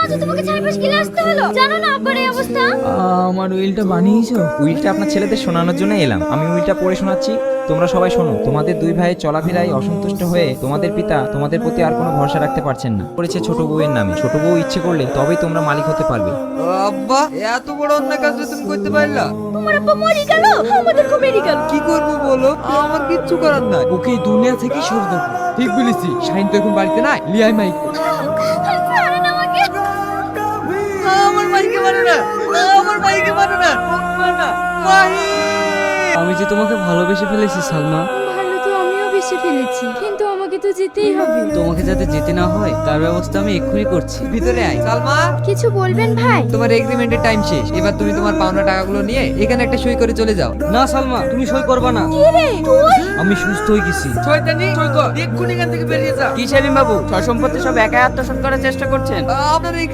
আজ তোমাকে চারপাশ গিলে আসতে হলো, জানো না আব্বার এই অবস্থা। আমার উইলটা বানিয়েছো? উইলটা আপনার ছেলেদের শোনানোর জন্য এলাম। আমি উইলটা পড়ে শোনাচ্ছি, তোমরা সবাই শোনো। তোমাদের দুই ভাই চলাফেরায় অসন্তুষ্ট হয়ে তোমাদের পিতা তোমাদের প্রতি আর কোনো ভরসা রাখতে পারছেন না। করেছে ছোট বউয়ের নামে। ছোট বউ ইচ্ছে করলে তবেই তোমরা মালিক হতে পারবে। আব্বা, এত বড় অন্যায় কাজ তুমি করতে পারলা? তোমার আব্বা মরে গেল, আমাদেরকে মেরে গেল। কি করবো বলো, আমার কিচ্ছু করার নাই। ওকে এই দুনিয়া থেকে সরে দেবো। ঠিক বলেছি, শাহিন তো এখন বাড়িতে নাই, লিয়াই মাইক। ছাড়েন আমাকে। আমার মাইকে মারো না, আমার মাইকে মারো না, মাহি। আমি যে তোমাকে ভালোবেসে ফেলেছি সালমা। ভালো তো আমিও বেশি ফেলেছি, কিন্তু আমাকে তো যেতেই হবে। তোমাকে যাতে যেতে না হয় তার ব্যবস্থা আমি এক্ষুনি করছি। ভিতরে আয় সালমা। কিছু বলবেন ভাই? তোমার এগ্রিমেন্টের টাইম শেষ, এবার তুমি তোমার পাওনা টাকাগুলো নিয়ে এখানে একটা সই করে চলে যাও। না সালমা, তুমি সই করবা না। কি রে তুই? আমি সুস্থ হয়ে গেছি। শয়তানি, সই কর, এক্ষুনি এখান থেকে বেরিয়ে যা। কি সেলিম বাবু, সব সম্পত্তি সব একাই আত্মসাৎ করার চেষ্টা করছেন? আপনার এই